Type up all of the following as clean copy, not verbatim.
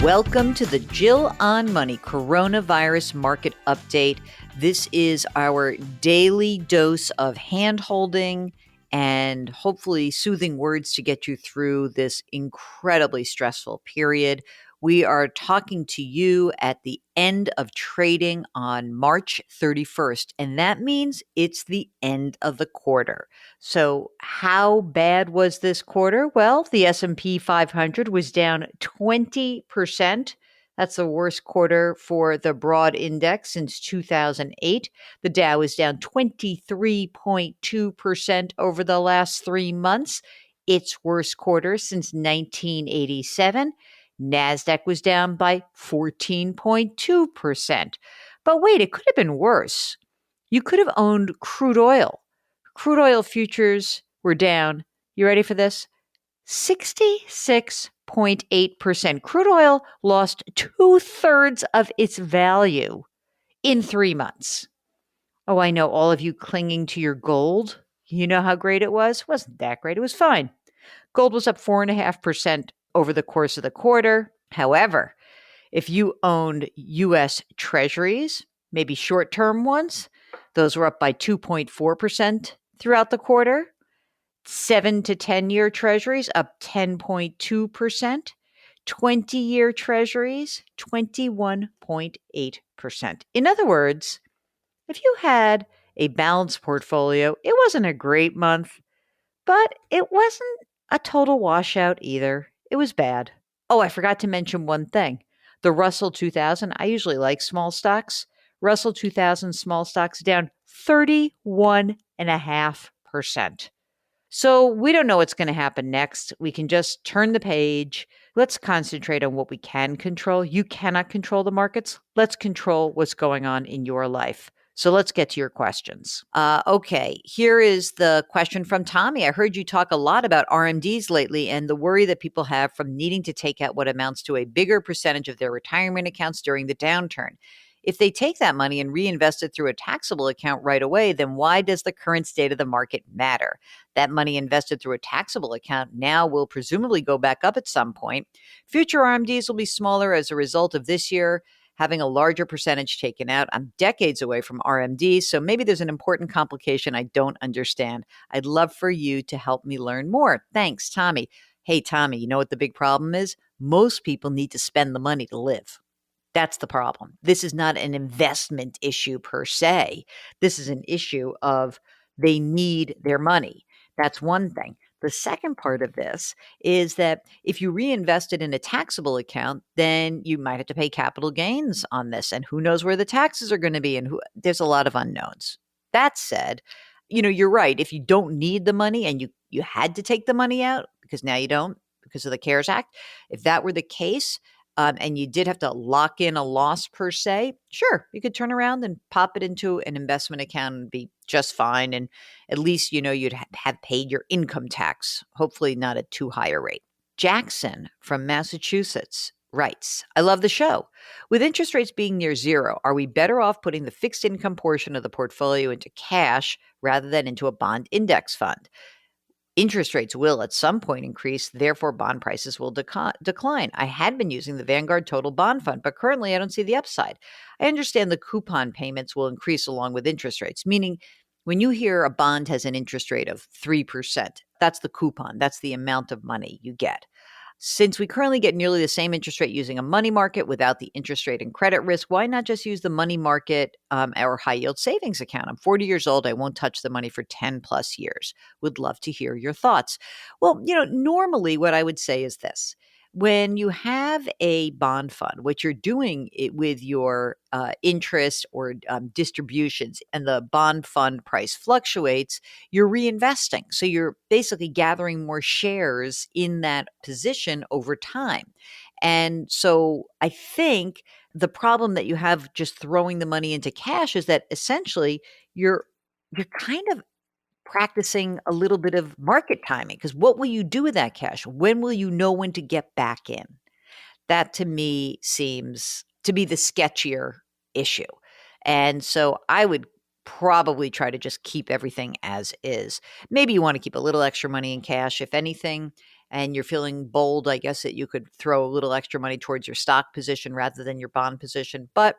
Welcome to the Jill on Money Coronavirus Market Update. This is our daily dose of hand-holding and hopefully soothing words to get you through this incredibly stressful period. We are talking to you at the end of trading on March 31st, and that means it's the end of the quarter. So how bad was this quarter? Well, the S&P 500 was down 20%. That's the worst quarter for the broad index since 2008. The Dow is down 23.2% over the last 3 months, its worst quarter since 1987. NASDAQ was down by 14.2%. But wait, it could have been worse. You could have owned crude oil. Crude oil futures were down. You ready for this? 66.8%. Crude oil lost 2/3 of its value in 3 months. Oh, I know all of you clinging to your gold. You know how great it was? Wasn't that great? It was fine. Gold was up 4.5% over the course of the quarter. However, if you owned U.S. Treasuries, maybe short-term ones, those were up by 2.4% throughout the quarter. 7 to 10-year Treasuries up 10.2%. 20-year Treasuries, 21.8%. In other words, if you had a balanced portfolio, it wasn't a great month, but it wasn't a total washout either. It was bad. Oh, I forgot to mention one thing. The Russell 2000, I usually like small stocks. Russell 2000 small stocks down 31.5%. So we don't know what's going to happen next. We can just turn the page. Let's concentrate on what we can control. You cannot control the markets. Let's control what's going on in your life. So let's get to your questions. Okay, here is the question from Tommy. I heard you talk a lot about RMDs lately and the worry that people have from needing to take out what amounts to a bigger percentage of their retirement accounts during the downturn. If they take that money and reinvest it through a taxable account right away, then why does the current state of the market matter? That money invested through a taxable account now will presumably go back up at some point. Future RMDs will be smaller as a result of this year having a larger percentage taken out. I'm decades away from RMDs, so maybe there's an important complication I don't understand. I'd love for you to help me learn more. Thanks, Tommy. Hey, Tommy, you know what the big problem is? Most people need to spend the money to live. That's the problem. This is not an investment issue per se. This is an issue of they need their money. That's one thing. The second part of this is that if you reinvest it in a taxable account, then you might have to pay capital gains on this. And who knows where the taxes are going to be? And there's a lot of unknowns. That said, you're right. If you don't need the money and you had to take the money out because now you don't because of the CARES Act, if that were the case, and you did have to lock in a loss per se, sure, you could turn around and pop it into an investment account and be just fine. And at least, you'd have paid your income tax, hopefully not at too high a rate. Jackson from Massachusetts writes, I love the show. With interest rates being near zero, are we better off putting the fixed income portion of the portfolio into cash rather than into a bond index fund? Interest rates will at some point increase, therefore bond prices will decline. I had been using the Vanguard Total Bond Fund, but currently I don't see the upside. I understand the coupon payments will increase along with interest rates, meaning when you hear a bond has an interest rate of 3%, that's the coupon. That's the amount of money you get. Since we currently get nearly the same interest rate using a money market without the interest rate and credit risk, why not just use the money market or high yield savings account? I'm 40 years old. I won't touch the money for 10 plus years. Would love to hear your thoughts. Well, normally what I would say is this. When you have a bond fund, what you're doing with your interest or distributions and the bond fund price fluctuates, you're reinvesting. So you're basically gathering more shares in that position over time. And so I think the problem that you have just throwing the money into cash is that essentially you're kind of practicing a little bit of market timing, because what will you do with that cash? When will you know when to get back in? That to me seems to be the sketchier issue. And so I would probably try to just keep everything as is. Maybe you want to keep a little extra money in cash, if anything, and you're feeling bold, I guess that you could throw a little extra money towards your stock position rather than your bond position. But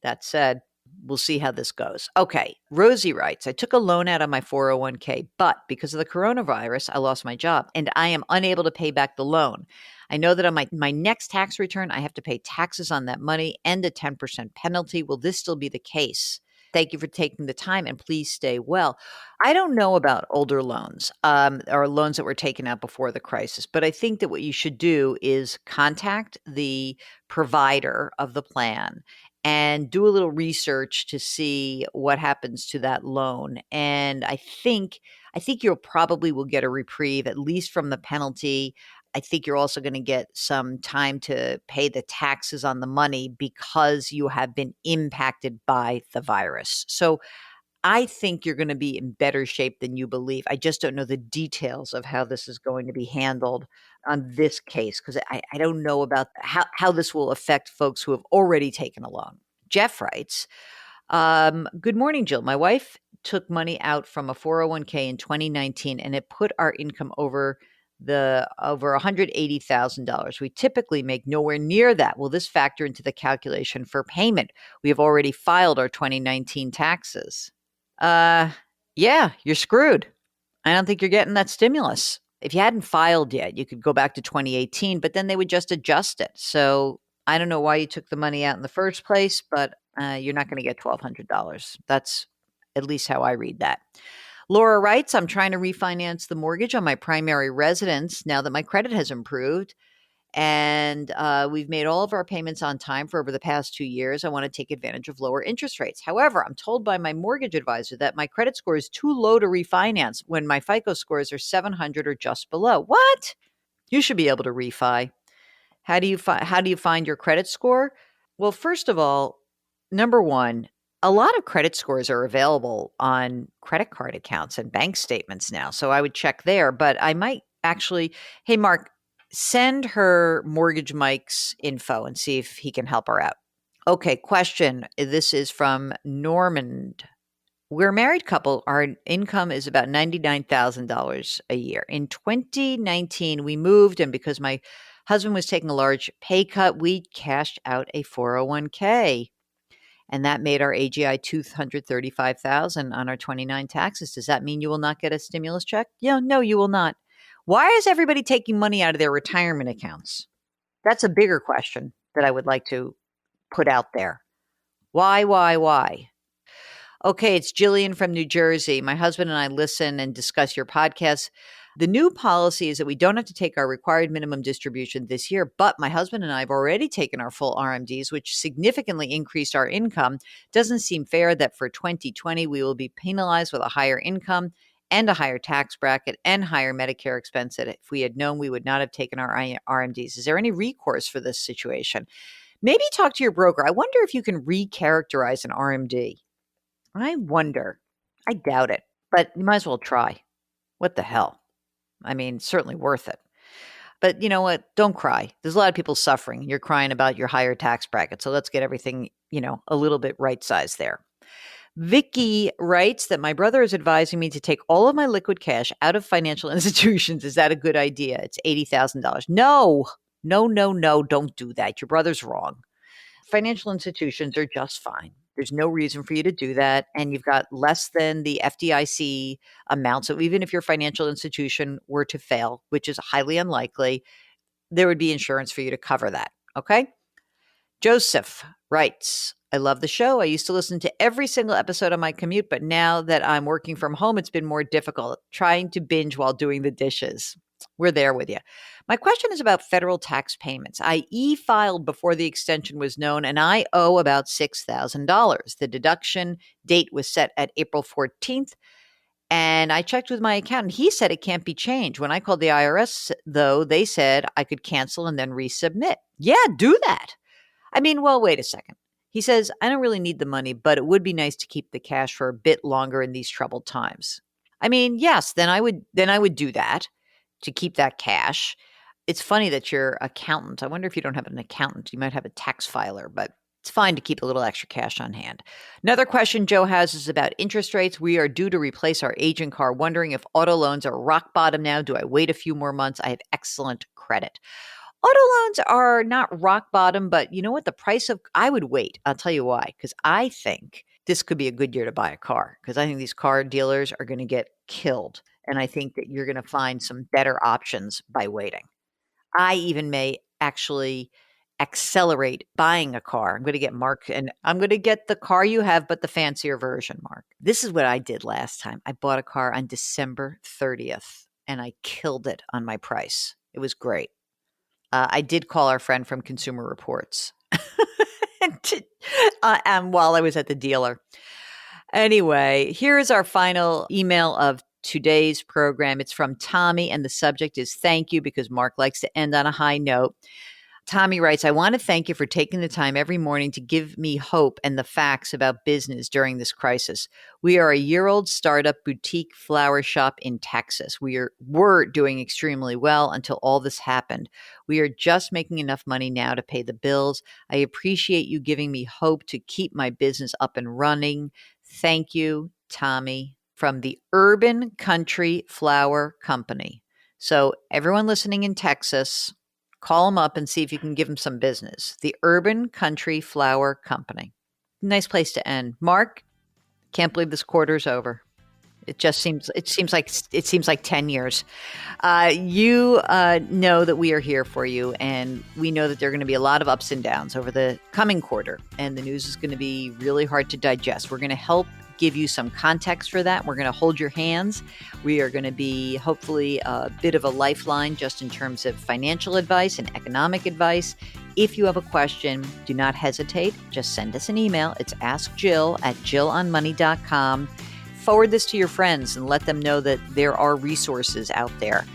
that said, we'll see how this goes. Okay, Rosie writes, I took a loan out on my 401k, but because of the coronavirus, I lost my job and I am unable to pay back the loan. I know that on my next tax return, I have to pay taxes on that money and a 10% penalty. Will this still be the case? Thank you for taking the time and please stay well. I don't know about older loans or loans that were taken out before the crisis, but I think that what you should do is contact the provider of the plan and do a little research to see what happens to that loan. And I think you'll probably will get a reprieve, at least from the penalty. I think you're also going to get some time to pay the taxes on the money because you have been impacted by the virus. So I think you're going to be in better shape than you believe. I just don't know the details of how this is going to be handled on this case because I don't know about how this will affect folks who have already taken a loan. Jeff writes, good morning, Jill. My wife took money out from a 401k in 2019 and it put our income over $180,000. We typically make nowhere near that. Will this factor into the calculation for payment? We have already filed our 2019 taxes. Yeah, you're screwed. I don't think you're getting that stimulus. If you hadn't filed yet, you could go back to 2018, but then they would just adjust it. So I don't know why you took the money out in the first place, but you're not going to get $1,200. That's at least how I read that. Laura writes, I'm trying to refinance the mortgage on my primary residence now that my credit has improved. And we've made all of our payments on time for over the past 2 years. I want to take advantage of lower interest rates. However, I'm told by my mortgage advisor that my credit score is too low to refinance when my FICO scores are 700 or just below. What? You should be able to refi. How do you find your credit score? Well, first of all, number one, a lot of credit scores are available on credit card accounts and bank statements now. So I would check there, but I might actually, hey, Mark, send her Mortgage Mike's info and see if he can help her out. Okay, question. This is from Normand. We're a married couple. Our income is about $99,000 a year. In 2019, we moved, and because my husband was taking a large pay cut, we cashed out a 401k. And that made our AGI $235,000 on our 29 taxes. Does that mean you will not get a stimulus check? Yeah, no, you will not. Why is everybody taking money out of their retirement accounts? That's a bigger question that I would like to put out there. Why? Okay, it's Jillian from New Jersey. My husband and I listen and discuss your podcast. The new policy is that we don't have to take our required minimum distribution this year, but my husband and I have already taken our full RMDs, which significantly increased our income. Doesn't seem fair that for 2020, we will be penalized with a higher income and a higher tax bracket and higher Medicare expense that if we had known, we would not have taken our RMDs. Is there any recourse for this situation? Maybe talk to your broker. I wonder if you can recharacterize an RMD. I wonder. I doubt it, but you might as well try. What the hell? I mean, certainly worth it. But you know what? Don't cry. There's a lot of people suffering. You're crying about your higher tax bracket. So let's get everything, a little bit right sized there. Vicky writes that my brother is advising me to take all of my liquid cash out of financial institutions. Is that a good idea? It's $80,000. No, don't do that. Your brother's wrong. Financial institutions are just fine. There's no reason for you to do that. And you've got less than the FDIC amount. So even if your financial institution were to fail, which is highly unlikely, there would be insurance for you to cover that. Okay. Joseph writes, I love the show. I used to listen to every single episode on my commute, but now that I'm working from home, it's been more difficult trying to binge while doing the dishes. We're there with you. My question is about federal tax payments. I e-filed before the extension was known, and I owe about $6,000. The deduction date was set at April 14th, and I checked with my accountant. He said it can't be changed. When I called the IRS, though, they said I could cancel and then resubmit. Yeah, do that. I mean, well, wait a second. He says, I don't really need the money, but it would be nice to keep the cash for a bit longer in these troubled times. I mean, yes, then I would do that to keep that cash. It's funny that your accountant, I wonder if you don't have an accountant, you might have a tax filer, but It's fine to keep a little extra cash on hand. Another question Joe has is about interest rates. We are due to replace our aging car, wondering if auto loans are rock bottom now. Do I wait a few more months? I have excellent credit. Auto loans are not rock bottom, but you know what? I would wait. I'll tell you why. Because I think this could be a good year to buy a car. Because I think these car dealers are going to get killed. And I think that you're going to find some better options by waiting. I even may actually accelerate buying a car. I'm going to get Mark, and I'm going to get the car you have, but the fancier version, Mark. This is what I did last time. I bought a car on December 30th, and I killed it on my price. It was great. I did call our friend from Consumer Reports while I was at the dealer. Anyway, here is our final email of today's program. It's from Tommy, and the subject is thank you, because Mark likes to end on a high note. Tommy writes, I want to thank you for taking the time every morning to give me hope and the facts about business during this crisis. We are a year-old startup boutique flower shop in Texas. Were doing extremely well until all this happened. We are just making enough money now to pay the bills. I appreciate you giving me hope to keep my business up and running. Thank you, Tommy, from the Urban Country Flower Company. So everyone listening in Texas, call them up and see if you can give them some business. The Urban Country Flower Company. Nice place to end. Mark, can't believe this quarter's over. It seems like 10 years. You know that we are here for you, and we know that there are going to be a lot of ups and downs over the coming quarter, and the news is going to be really hard to digest. We're going to help give you some context for that. We're going to hold your hands. We are going to be hopefully a bit of a lifeline just in terms of financial advice and economic advice. If you have a question, do not hesitate. Just send us an email. It's askjill@jillonmoney.com. Forward this to your friends and let them know that there are resources out there.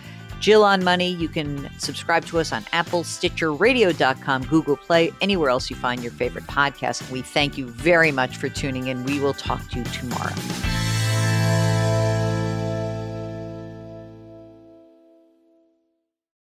Jill on Money, you can subscribe to us on Apple, Stitcher, Radio.com, Google Play, anywhere else you find your favorite podcast. We thank you very much for tuning in. We will talk to you tomorrow.